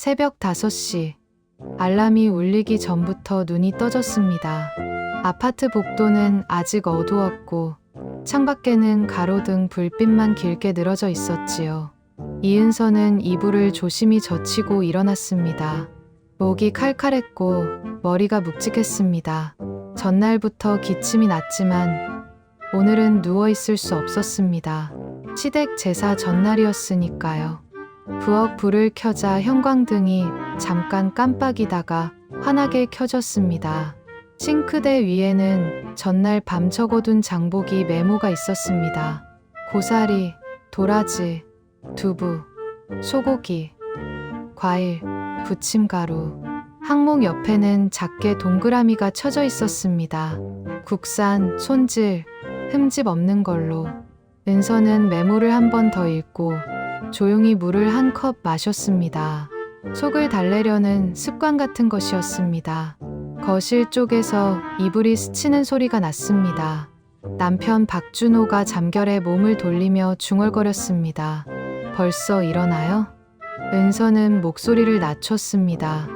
새벽 5시. 알람이 울리기 전부터 눈이 떠졌습니다. 아파트 복도는 아직 어두웠고 창밖에는 가로등 불빛만 길게 늘어져 있었지요. 이은서는 이불을 조심히 젖히고 일어났습니다. 목이 칼칼했고 머리가 묵직했습니다. 전날부터 기침이 났지만 오늘은 누워있을 수 없었습니다. 시댁 제사 전날이었으니까요. 부엌 불을 켜자 형광등이 잠깐 깜빡이다가 환하게 켜졌습니다. 싱크대 위에는 전날 밤 적어둔 장보기 메모가 있었습니다. 고사리, 도라지, 두부, 소고기, 과일, 부침가루. 항목 옆에는 작게 동그라미가 쳐져 있었습니다. 국산, 손질, 흠집 없는 걸로. 은서는 메모를 한 번 더 읽고 조용히 물을 한 컵 마셨습니다. 속을 달래려는 습관 같은 것이었습니다. 거실 쪽에서 이불이 스치는 소리가 났습니다. 남편 박준호가 잠결에 몸을 돌리며 중얼거렸습니다. 벌써 일어나요? 은서는 목소리를 낮췄습니다.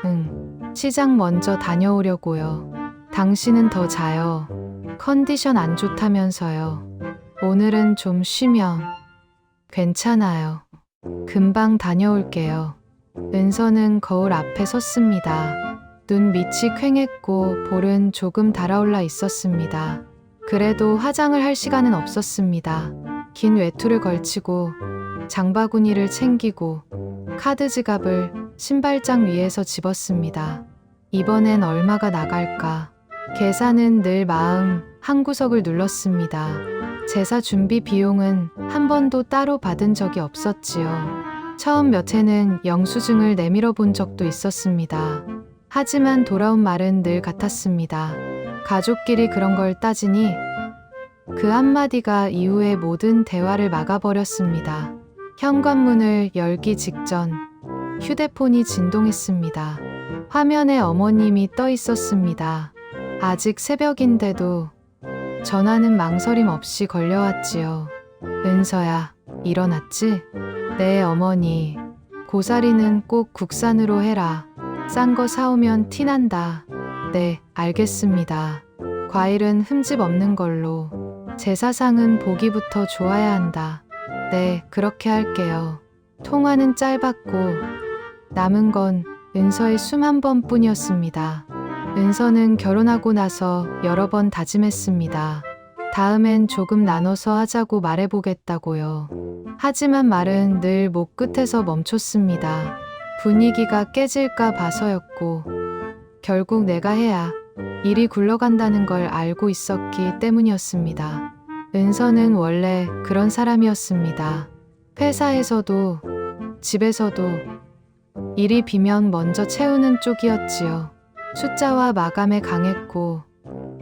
응, 시장 먼저 다녀오려고요. 당신은 더 자요. 컨디션 안 좋다면서요. 오늘은 좀 쉬면. 괜찮아요. 금방 다녀올게요. 은서는 거울 앞에 섰습니다. 눈 밑이 퀭했고 볼은 조금 달아올라 있었습니다. 그래도 화장을 할 시간은 없었습니다. 긴 외투를 걸치고 장바구니를 챙기고 카드 지갑을 신발장 위에서 집었습니다. 이번엔 얼마가 나갈까? 계산은 늘 마음 한구석을 눌렀습니다. 제사 준비 비용은 한 번도 따로 받은 적이 없었지요. 처음 몇 해는 영수증을 내밀어 본 적도 있었습니다. 하지만 돌아온 말은 늘 같았습니다. 가족끼리 그런 걸 따지니? 그 한마디가 이후의 모든 대화를 막아버렸습니다. 현관문을 열기 직전 휴대폰이 진동했습니다. 화면에 어머님이 떠 있었습니다. 아직 새벽인데도 전화는 망설임 없이 걸려왔지요. 은서야, 일어났지? 네, 어머니. 고사리는 꼭 국산으로 해라. 싼 거 사오면 티난다. 네, 알겠습니다. 과일은 흠집 없는 걸로. 제사상은 보기부터 좋아야 한다. 네, 그렇게 할게요. 통화는 짧았고 남은 건 은서의 숨 한 번뿐이었습니다. 은서는 결혼하고 나서 여러 번 다짐했습니다. 다음엔 조금 나눠서 하자고 말해보겠다고요. 하지만 말은 늘 목 끝에서 멈췄습니다. 분위기가 깨질까 봐서였고 결국 내가 해야 일이 굴러간다는 걸 알고 있었기 때문이었습니다. 은서는 원래 그런 사람이었습니다. 회사에서도 집에서도 일이 비면 먼저 채우는 쪽이었지요. 숫자와 마감에 강했고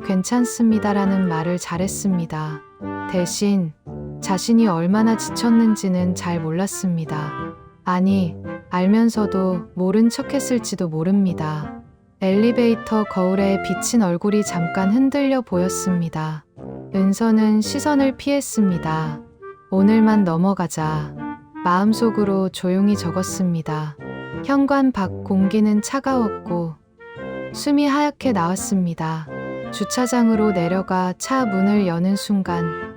괜찮습니다라는 말을 잘했습니다. 대신 자신이 얼마나 지쳤는지는 잘 몰랐습니다. 아니, 알면서도 모른 척했을지도 모릅니다. 엘리베이터 거울에 비친 얼굴이 잠깐 흔들려 보였습니다. 은서는 시선을 피했습니다. 오늘만 넘어가자. 마음속으로 조용히 적었습니다. 현관 밖 공기는 차가웠고 숨이 하얗게 나왔습니다. 주차장으로 내려가 차 문을 여는 순간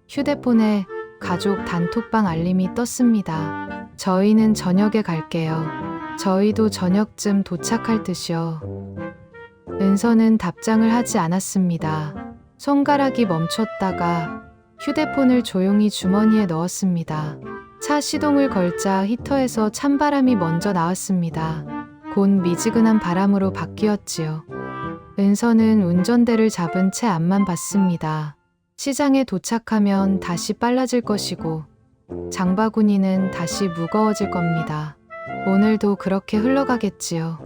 휴대폰에 가족 단톡방 알림이 떴습니다. 저희는 저녁에 갈게요. 저희도 저녁쯤 도착할 듯이요. 은서는 답장을 하지 않았습니다. 손가락이 멈췄다가 휴대폰을 조용히 주머니에 넣었습니다. 차 시동을 걸자 히터에서 찬바람이 먼저 나왔습니다. 곧 미지근한 바람으로 바뀌었지요. 은서는 운전대를 잡은 채 앞만 봤습니다. 시장에 도착하면 다시 빨라질 것이고 장바구니는 다시 무거워질 겁니다. 오늘도 그렇게 흘러가겠지요.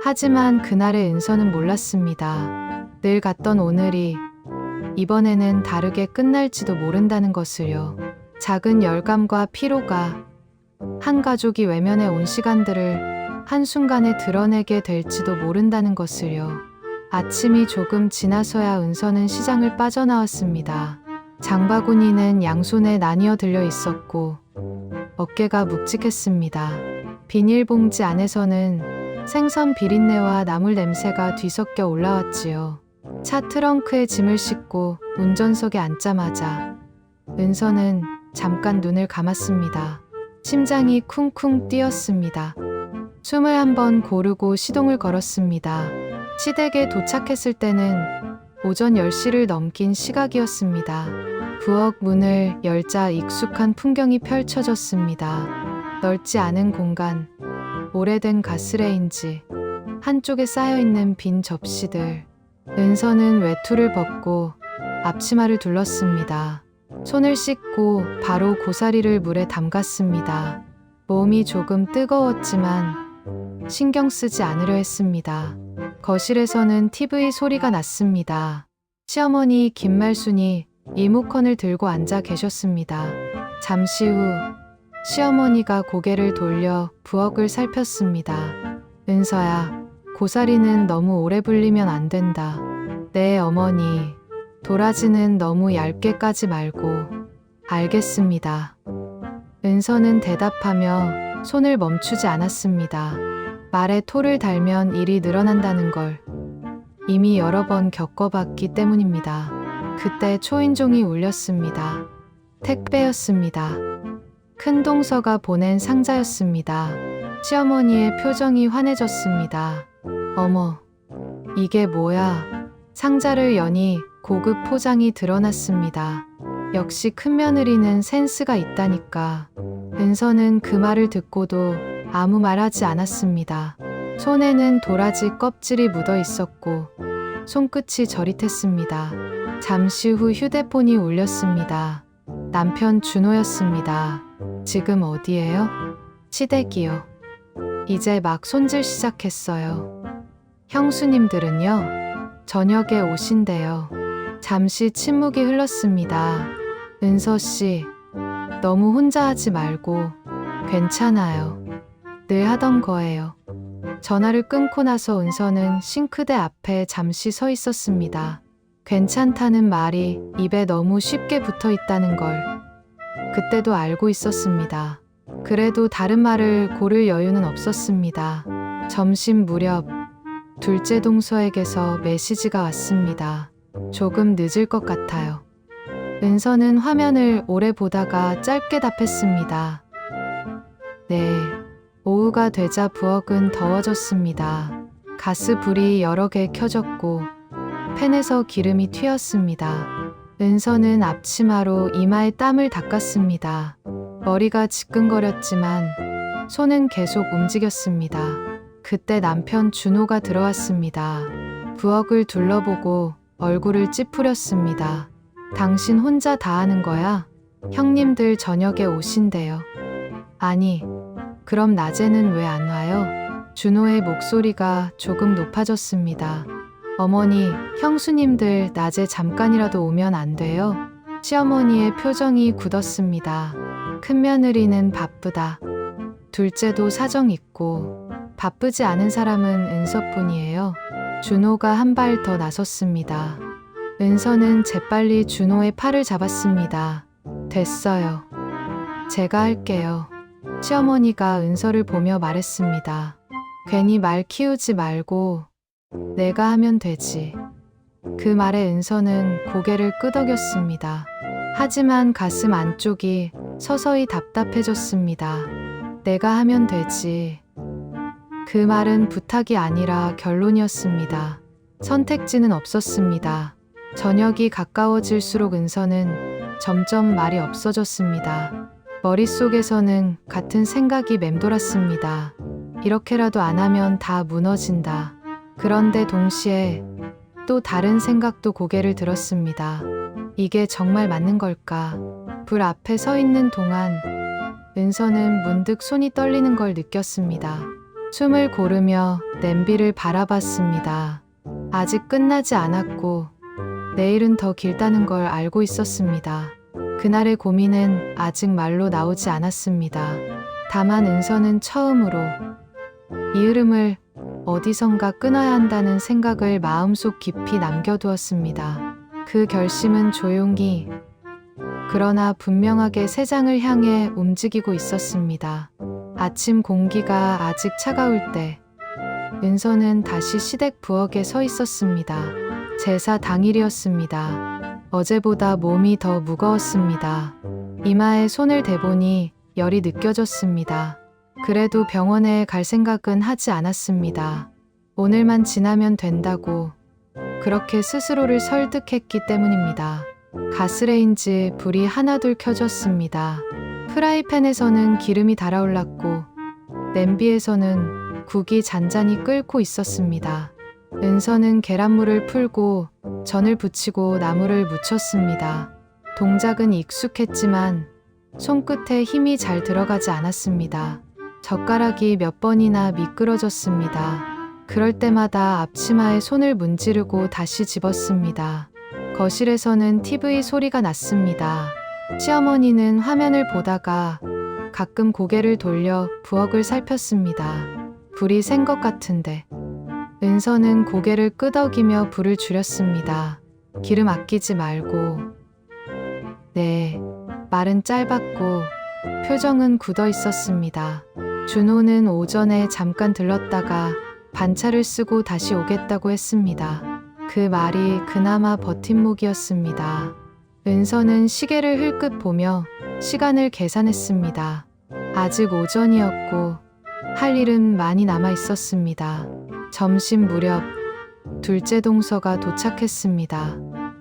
하지만 그날의 은서는 몰랐습니다. 늘 갔던 오늘이 이번에는 다르게 끝날지도 모른다는 것을요. 작은 열감과 피로가 한 가족이 외면해 온 시간들을 한순간에 드러내게 될지도 모른다는 것을요. 아침이 조금 지나서야 은서는 시장을 빠져나왔습니다. 장바구니는 양손에 나뉘어 들려 있었고 어깨가 묵직했습니다. 비닐봉지 안에서는 생선 비린내와 나물 냄새가 뒤섞여 올라왔지요. 차 트렁크에 짐을 싣고 운전석에 앉자마자 은서는 잠깐 눈을 감았습니다. 심장이 쿵쿵 뛰었습니다. 숨을 한번 고르고 시동을 걸었습니다. 시댁에 도착했을 때는 오전 10시를 넘긴 시각이었습니다. 부엌 문을 열자 익숙한 풍경이 펼쳐졌습니다. 넓지 않은 공간, 오래된 가스레인지, 한쪽에 쌓여있는 빈 접시들. 은서는 외투를 벗고 앞치마를 둘렀습니다. 손을 씻고 바로 고사리를 물에 담갔습니다. 몸이 조금 뜨거웠지만 신경 쓰지 않으려 했습니다. 거실에서는 TV 소리가 났습니다. 시어머니 김말순이 리모컨을 들고 앉아 계셨습니다. 잠시 후 시어머니가 고개를 돌려 부엌을 살폈습니다. 은서야, 고사리는 너무 오래 불리면 안 된다. 네, 어머니. 도라지는 너무 얇게 까지 말고. 알겠습니다. 은서는 대답하며 손을 멈추지 않았습니다. 말에 토를 달면 일이 늘어난다는 걸 이미 여러 번 겪어봤기 때문입니다. 그때 초인종이 울렸습니다. 택배였습니다. 큰 동서가 보낸 상자였습니다. 시어머니의 표정이 환해졌습니다. 어머, 이게 뭐야? 상자를 여니 고급 포장이 드러났습니다. 역시 큰며느리는 센스가 있다니까. 은서는 그 말을 듣고도 아무 말 하지 않았습니다. 손에는 도라지 껍질이 묻어 있었고 손끝이 저릿했습니다. 잠시 후 휴대폰이 울렸습니다. 남편 준호였습니다. 지금 어디예요? 시댁이요. 이제 막 손질 시작했어요. 형수님들은요? 저녁에 오신대요. 잠시 침묵이 흘렀습니다. 은서 씨, 너무 혼자 하지 말고 괜찮아요. 늘 하던 거예요. 전화를 끊고 나서 은서는 싱크대 앞에 잠시 서 있었습니다. 괜찮다는 말이 입에 너무 쉽게 붙어 있다는 걸 그때도 알고 있었습니다. 그래도 다른 말을 고를 여유는 없었습니다. 점심 무렵 둘째 동서에게서 메시지가 왔습니다. 조금 늦을 것 같아요. 은서는 화면을 오래 보다가 짧게 답했습니다. 네. 오후가 되자 부엌은 더워졌습니다. 가스불이 여러 개 켜졌고 팬에서 기름이 튀었습니다. 은서는 앞치마로 이마에 땀을 닦았습니다. 머리가 지끈거렸지만 손은 계속 움직였습니다. 그때 남편 준호가 들어왔습니다. 부엌을 둘러보고 얼굴을 찌푸렸습니다. 당신 혼자 다 하는 거야? 형님들 저녁에 오신대요. 아니, 그럼 낮에는 왜 안 와요? 준호의 목소리가 조금 높아졌습니다. 어머니, 형수님들 낮에 잠깐이라도 오면 안 돼요? 시어머니의 표정이 굳었습니다. 큰며느리는 바쁘다. 둘째도 사정 있고 바쁘지 않은 사람은 은서뿐이에요. 준호가 한 발 더 나섰습니다. 은서는 재빨리 준호의 팔을 잡았습니다. 됐어요. 제가 할게요. 시어머니가 은서를 보며 말했습니다. 괜히 말 키우지 말고 내가 하면 되지. 그 말에 은서는 고개를 끄덕였습니다. 하지만 가슴 안쪽이 서서히 답답해졌습니다. 내가 하면 되지. 그 말은 부탁이 아니라 결론이었습니다. 선택지는 없었습니다. 저녁이 가까워질수록 은서는 점점 말이 없어졌습니다. 머릿속에서는 같은 생각이 맴돌았습니다. 이렇게라도 안 하면 다 무너진다. 그런데 동시에 또 다른 생각도 고개를 들었습니다. 이게 정말 맞는 걸까? 불 앞에 서 있는 동안 은서는 문득 손이 떨리는 걸 느꼈습니다. 숨을 고르며 냄비를 바라봤습니다. 아직 끝나지 않았고 내일은 더 길다는 걸 알고 있었습니다. 그날의 고민은 아직 말로 나오지 않았습니다. 다만 은서는 처음으로 이 흐름을 어디선가 끊어야 한다는 생각을 마음속 깊이 남겨두었습니다. 그 결심은 조용히 그러나 분명하게 세장을 향해 움직이고 있었습니다. 아침 공기가 아직 차가울 때 은서는 다시 시댁 부엌에 서 있었습니다. 제사 당일이었습니다. 어제보다 몸이 더 무거웠습니다. 이마에 손을 대보니 열이 느껴졌습니다. 그래도 병원에 갈 생각은 하지 않았습니다. 오늘만 지나면 된다고 그렇게 스스로를 설득했기 때문입니다. 가스레인지 불이 하나둘 켜졌습니다. 프라이팬에서는 기름이 달아올랐고 냄비에서는 국이 잔잔히 끓고 있었습니다. 은서는 계란물을 풀고 전을 부치고 나물을 무쳤습니다. 동작은 익숙했지만 손끝에 힘이 잘 들어가지 않았습니다. 젓가락이 몇 번이나 미끄러졌습니다. 그럴 때마다 앞치마에 손을 문지르고 다시 집었습니다. 거실에서는 TV 소리가 났습니다. 시어머니는 화면을 보다가 가끔 고개를 돌려 부엌을 살폈습니다. 불이 센 것 같은데. 은서는 고개를 끄덕이며 불을 줄였습니다. 기름 아끼지 말고. 네, 말은 짧았고 표정은 굳어 있었습니다. 준호는 오전에 잠깐 들렀다가 반차를 쓰고 다시 오겠다고 했습니다. 그 말이 그나마 버팀목이었습니다. 은서는 시계를 흘끗 보며 시간을 계산했습니다. 아직 오전이었고 할 일은 많이 남아 있었습니다. 점심 무렵 둘째 동서가 도착했습니다.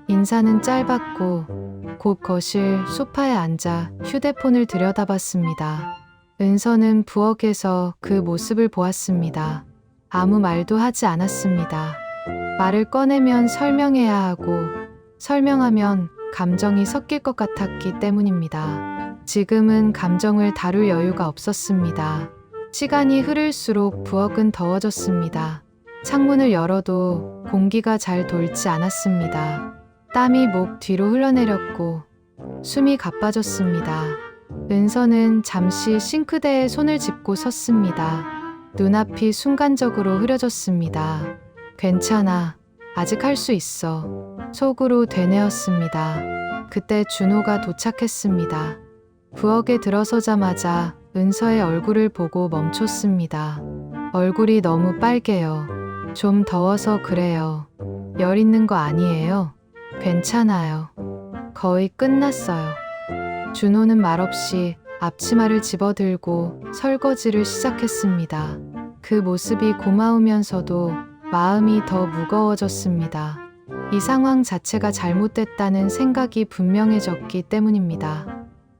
인사는 짧았고 곧 거실 소파에 앉아 휴대폰을 들여다봤습니다. 은서는 부엌에서 그 모습을 보았습니다. 아무 말도 하지 않았습니다. 말을 꺼내면 설명해야 하고 설명하면 감정이 섞일 것 같았기 때문입니다. 지금은 감정을 다룰 여유가 없었습니다. 시간이 흐를수록 부엌은 더워졌습니다. 창문을 열어도 공기가 잘 돌지 않았습니다. 땀이 목 뒤로 흘러내렸고 숨이 가빠졌습니다. 은서는 잠시 싱크대에 손을 짚고 섰습니다. 눈앞이 순간적으로 흐려졌습니다. 괜찮아. 아직 할 수 있어. 속으로 되뇌었습니다. 그때 준호가 도착했습니다. 부엌에 들어서자마자 은서의 얼굴을 보고 멈췄습니다. 얼굴이 너무 빨개요. 좀 더워서 그래요. 열 있는 거 아니에요? 괜찮아요. 거의 끝났어요. 준호는 말없이 앞치마를 집어들고 설거지를 시작했습니다. 그 모습이 고마우면서도 마음이 더 무거워졌습니다. 이 상황 자체가 잘못됐다는 생각이 분명해졌기 때문입니다.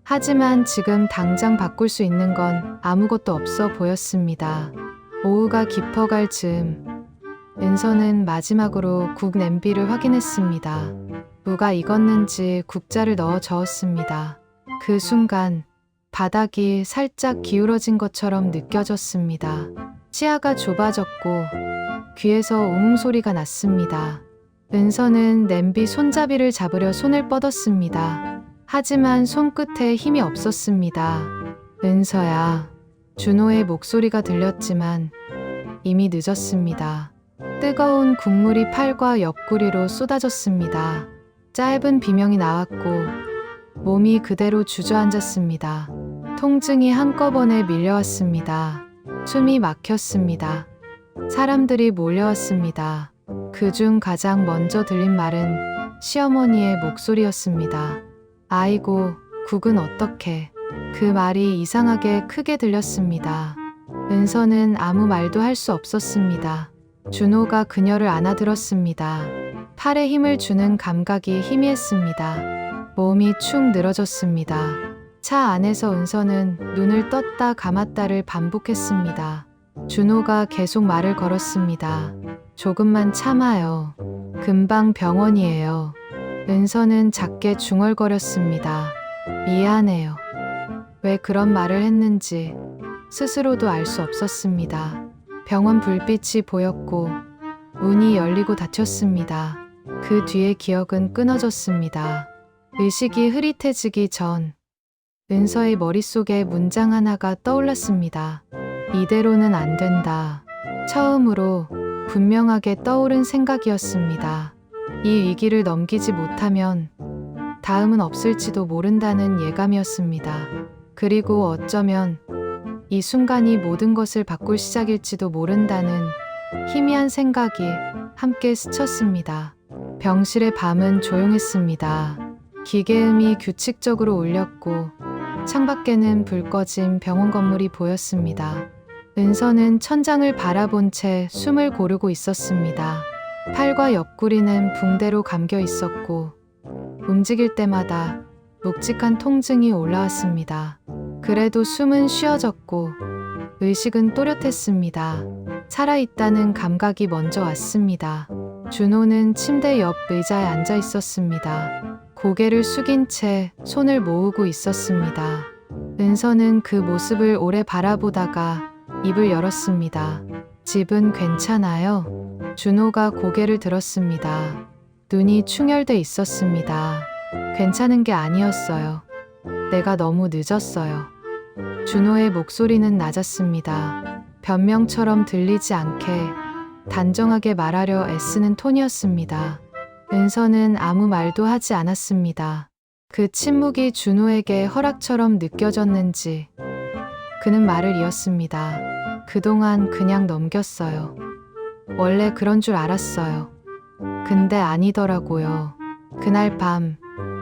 하지만 지금 당장 바꿀 수 있는 건 아무것도 없어 보였습니다. 오후가 깊어갈 즈음 은서는 마지막으로 국 냄비를 확인했습니다. 무가 익었는지 국자를 넣어 저었습니다. 그 순간 바닥이 살짝 기울어진 것처럼 느껴졌습니다. 시야가 좁아졌고 귀에서 웅 소리가 났습니다. 은서는 냄비 손잡이를 잡으려 손을 뻗었습니다. 하지만 손끝에 힘이 없었습니다. 은서야. 준호의 목소리가 들렸지만 이미 늦었습니다. 뜨거운 국물이 팔과 옆구리로 쏟아졌습니다. 짧은 비명이 나왔고 몸이 그대로 주저앉았습니다. 통증이 한꺼번에 밀려왔습니다. 숨이 막혔습니다. 사람들이 몰려왔습니다. 그중 가장 먼저 들린 말은 시어머니의 목소리였습니다. 아이고, 국은 어떡해. 그 말이 이상하게 크게 들렸습니다. 은서는 아무 말도 할 수 없었습니다. 준호가 그녀를 안아들었습니다. 팔에 힘을 주는 감각이 희미했습니다. 몸이 축 늘어졌습니다. 차 안에서 은서는 눈을 떴다 감았다를 반복했습니다. 준호가 계속 말을 걸었습니다. 조금만 참아요. 금방 병원이에요. 은서는 작게 중얼거렸습니다. 미안해요. 왜 그런 말을 했는지 스스로도 알 수 없었습니다. 병원 불빛이 보였고 문이 열리고 닫혔습니다. 그 뒤에 기억은 끊어졌습니다. 의식이 흐릿해지기 전 은서의 머릿속에 문장 하나가 떠올랐습니다. 이대로는 안 된다. 처음으로 분명하게 떠오른 생각이었습니다. 이 위기를 넘기지 못하면 다음은 없을지도 모른다는 예감이었습니다. 그리고 어쩌면 이 순간이 모든 것을 바꿀 시작일지도 모른다는 희미한 생각이 함께 스쳤습니다. 병실의 밤은 조용했습니다. 기계음이 규칙적으로 울렸고 창밖에는 불 꺼진 병원 건물이 보였습니다. 은서는 천장을 바라본 채 숨을 고르고 있었습니다. 팔과 옆구리는 붕대로 감겨 있었고 움직일 때마다 묵직한 통증이 올라왔습니다. 그래도 숨은 쉬어졌고 의식은 또렷했습니다. 살아있다는 감각이 먼저 왔습니다. 준호는 침대 옆 의자에 앉아 있었습니다. 고개를 숙인 채 손을 모으고 있었습니다. 은서는 그 모습을 오래 바라보다가 입을 열었습니다. 집은 괜찮아요? 준호가 고개를 들었습니다. 눈이 충혈돼 있었습니다. 괜찮은 게 아니었어요. 내가 너무 늦었어요. 준호의 목소리는 낮았습니다. 변명처럼 들리지 않게 단정하게 말하려 애쓰는 톤이었습니다. 은서는 아무 말도 하지 않았습니다. 그 침묵이 준호에게 허락처럼 느껴졌는지 그는 말을 이었습니다. 그동안 그냥 넘겼어요. 원래 그런 줄 알았어요. 근데 아니더라고요. 그날 밤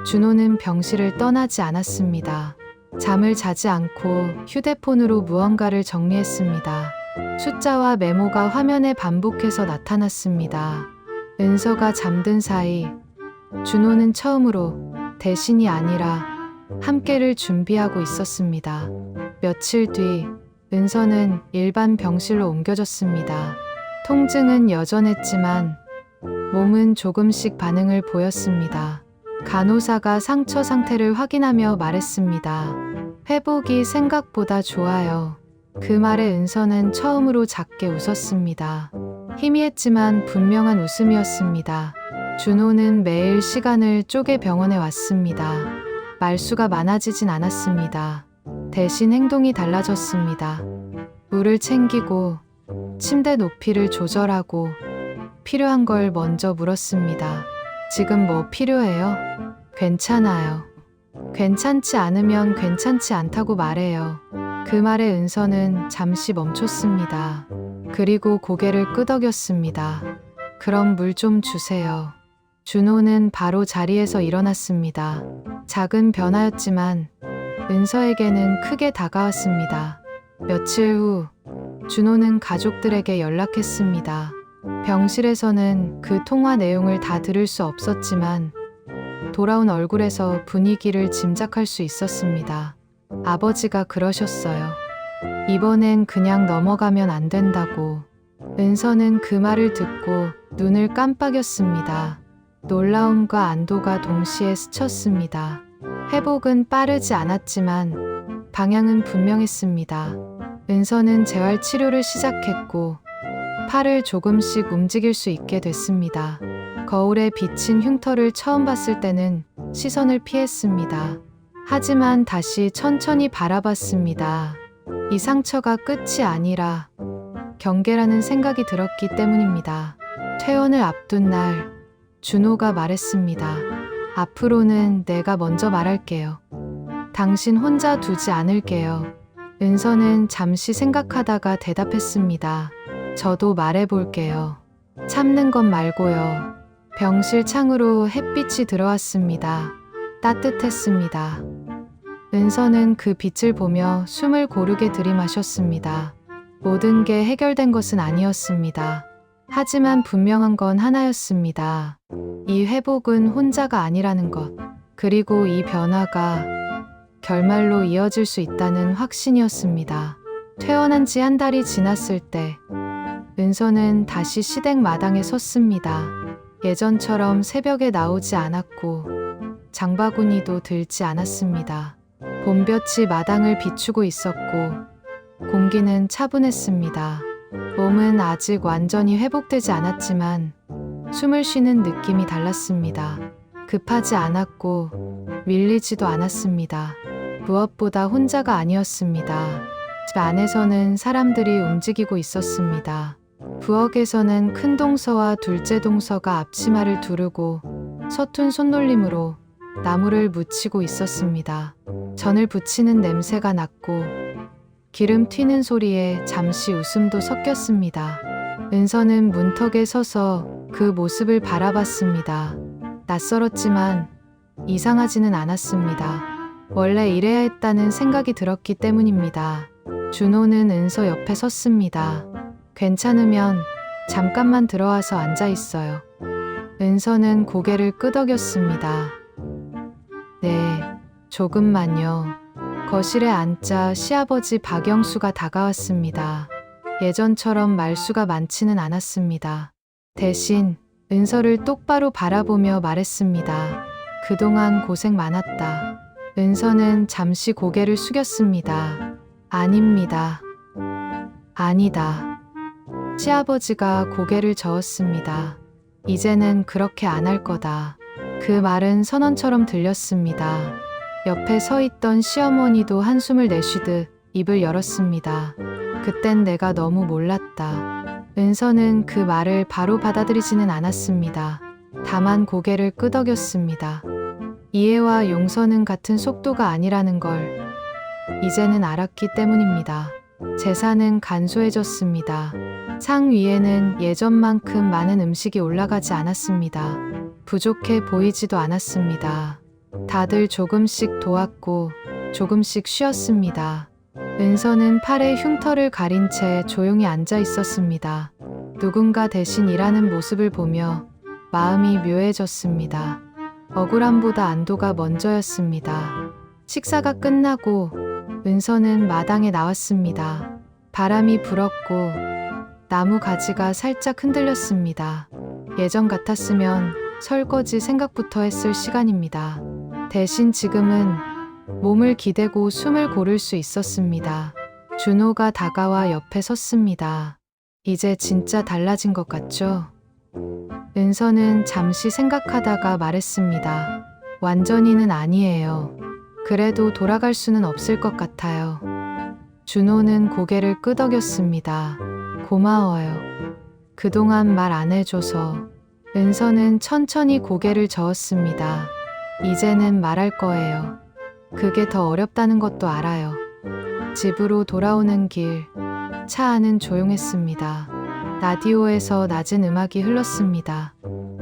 준호는 병실을 떠나지 않았습니다. 잠을 자지 않고 휴대폰으로 무언가를 정리했습니다. 숫자와 메모가 화면에 반복해서 나타났습니다. 은서가 잠든 사이 준호는 처음으로 대신이 아니라 함께를 준비하고 있었습니다. 며칠 뒤 은서는 일반 병실로 옮겨졌습니다. 통증은 여전했지만 몸은 조금씩 반응을 보였습니다. 간호사가 상처 상태를 확인하며 말했습니다. 회복이 생각보다 좋아요. 그 말에 은서는 처음으로 작게 웃었습니다. 희미했지만 분명한 웃음이었습니다. 준호는 매일 시간을 쪼개 병원에 왔습니다. 말수가 많아지진 않았습니다. 대신 행동이 달라졌습니다. 물을 챙기고 침대 높이를 조절하고 필요한 걸 먼저 물었습니다. 지금 뭐 필요해요? 괜찮아요. 괜찮지 않으면 괜찮지 않다고 말해요. 그 말에 은서는 잠시 멈췄습니다. 그리고 고개를 끄덕였습니다. 그럼 물 좀 주세요. 준호는 바로 자리에서 일어났습니다. 작은 변화였지만 은서에게는 크게 다가왔습니다. 며칠 후 준호는 가족들에게 연락했습니다. 병실에서는 그 통화 내용을 다 들을 수 없었지만 돌아온 얼굴에서 분위기를 짐작할 수 있었습니다. 아버지가 그러셨어요. 이번엔 그냥 넘어가면 안 된다고. 은서는 그 말을 듣고 눈을 깜빡였습니다. 놀라움과 안도가 동시에 스쳤습니다. 회복은 빠르지 않았지만 방향은 분명했습니다. 은서는 재활 치료를 시작했고 팔을 조금씩 움직일 수 있게 됐습니다. 거울에 비친 흉터를 처음 봤을 때는 시선을 피했습니다. 하지만 다시 천천히 바라봤습니다. 이 상처가 끝이 아니라 경계라는 생각이 들었기 때문입니다. 퇴원을 앞둔 날 준호가 말했습니다. 앞으로는 내가 먼저 말할게요. 당신 혼자 두지 않을게요. 은서는 잠시 생각하다가 대답했습니다. 저도 말해볼게요. 참는 것 말고요. 병실 창으로 햇빛이 들어왔습니다. 따뜻했습니다. 은서는 그 빛을 보며 숨을 고르게 들이마셨습니다. 모든 게 해결된 것은 아니었습니다. 하지만 분명한 건 하나였습니다. 이 회복은 혼자가 아니라는 것, 그리고 이 변화가 결말로 이어질 수 있다는 확신이었습니다. 퇴원한 지 한 달이 지났을 때 은서는 다시 시댁 마당에 섰습니다. 예전처럼 새벽에 나오지 않았고 장바구니도 들지 않았습니다. 봄볕이 마당을 비추고 있었고 공기는 차분했습니다. 몸은 아직 완전히 회복되지 않았지만 숨을 쉬는 느낌이 달랐습니다. 급하지 않았고 밀리지도 않았습니다. 무엇보다 혼자가 아니었습니다. 집 안에서는 사람들이 움직이고 있었습니다. 부엌에서는 큰 동서와 둘째 동서가 앞치마를 두르고 서툰 손놀림으로 나무를 묻히고 있었습니다. 전을 붙이는 냄새가 났고 기름 튀는 소리에 잠시 웃음도 섞였습니다. 은서는 문턱에 서서 그 모습을 바라봤습니다. 낯설었지만 이상하지는 않았습니다. 원래 이래야 했다는 생각이 들었기 때문입니다. 준호는 은서 옆에 섰습니다. 괜찮으면 잠깐만 들어와서 앉아 있어요. 은서는 고개를 끄덕였습니다. 네, 조금만요. 거실에 앉자 시아버지 박영수가 다가왔습니다. 예전처럼 말수가 많지는 않았습니다. 대신 은서를 똑바로 바라보며 말했습니다. 그동안 고생 많았다. 은서는 잠시 고개를 숙였습니다. 아닙니다. 아니다. 시아버지가 고개를 저었습니다. 이제는 그렇게 안 할 거다. 그 말은 선언처럼 들렸습니다. 옆에 서 있던 시어머니도 한숨을 내쉬듯 입을 열었습니다. 그땐 내가 너무 몰랐다. 은서는 그 말을 바로 받아들이지는 않았습니다. 다만 고개를 끄덕였습니다. 이해와 용서는 같은 속도가 아니라는 걸 이제는 알았기 때문입니다. 재산은 간소해졌습니다. 상 위에는 예전만큼 많은 음식이 올라가지 않았습니다. 부족해 보이지도 않았습니다. 다들 조금씩 도왔고 조금씩 쉬었습니다. 은서는 팔에 흉터를 가린 채 조용히 앉아 있었습니다. 누군가 대신 일하는 모습을 보며 마음이 묘해졌습니다. 억울함보다 안도가 먼저였습니다. 식사가 끝나고 은서는 마당에 나왔습니다. 바람이 불었고 나무 가지가 살짝 흔들렸습니다. 예전 같았으면 설거지 생각부터 했을 시간입니다. 대신 지금은 몸을 기대고 숨을 고를 수 있었습니다. 준호가 다가와 옆에 섰습니다. 이제 진짜 달라진 것 같죠? 은서는 잠시 생각하다가 말했습니다. 완전히는 아니에요. 그래도 돌아갈 수는 없을 것 같아요. 준호는 고개를 끄덕였습니다. 고마워요. 그동안 말 안 해줘서. 은서는 천천히 고개를 저었습니다. 이제는 말할 거예요. 그게 더 어렵다는 것도 알아요. 집으로 돌아오는 길, 차 안은 조용했습니다. 라디오에서 낮은 음악이 흘렀습니다.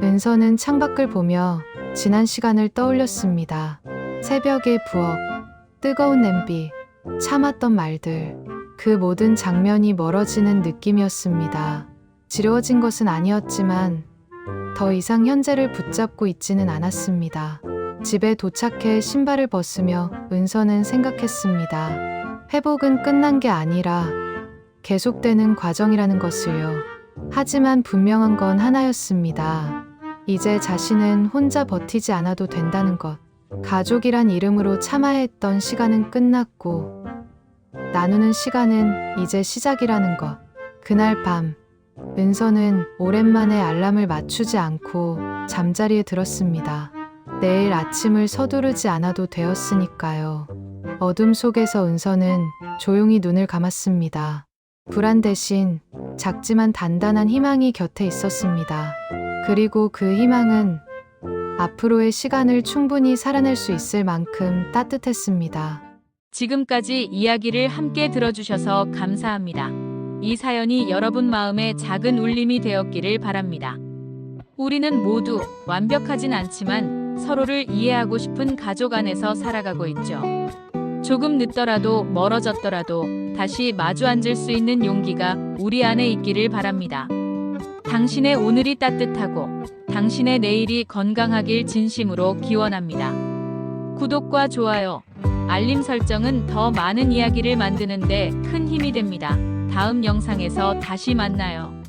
은서는 창밖을 보며 지난 시간을 떠올렸습니다. 새벽의 부엌, 뜨거운 냄비, 참았던 말들, 그 모든 장면이 멀어지는 느낌이었습니다. 지루어진 것은 아니었지만 더 이상 현재를 붙잡고 있지는 않았습니다. 집에 도착해 신발을 벗으며 은서는 생각했습니다. 회복은 끝난 게 아니라 계속되는 과정이라는 것을요. 하지만 분명한 건 하나였습니다. 이제 자신은 혼자 버티지 않아도 된다는 것. 가족이란 이름으로 참아야 했던 시간은 끝났고 나누는 시간은 이제 시작이라는 것. 그날 밤 은서는 오랜만에 알람을 맞추지 않고 잠자리에 들었습니다. 내일 아침을 서두르지 않아도 되었으니까요. 어둠 속에서 은서는 조용히 눈을 감았습니다. 불안 대신 작지만 단단한 희망이 곁에 있었습니다. 그리고 그 희망은 앞으로의 시간을 충분히 살아낼 수 있을 만큼 따뜻했습니다. 지금까지 이야기를 함께 들어주셔서 감사합니다. 이 사연이 여러분 마음에 작은 울림이 되었기를 바랍니다. 우리는 모두 완벽하진 않지만 서로를 이해하고 싶은 가족 안에서 살아가고 있죠. 조금 늦더라도 멀어졌더라도 다시 마주 앉을 수 있는 용기가 우리 안에 있기를 바랍니다. 당신의 오늘이 따뜻하고 당신의 내일이 건강하길 진심으로 기원합니다. 구독과 좋아요, 알림 설정은 더 많은 이야기를 만드는데 큰 힘이 됩니다. 다음 영상에서 다시 만나요.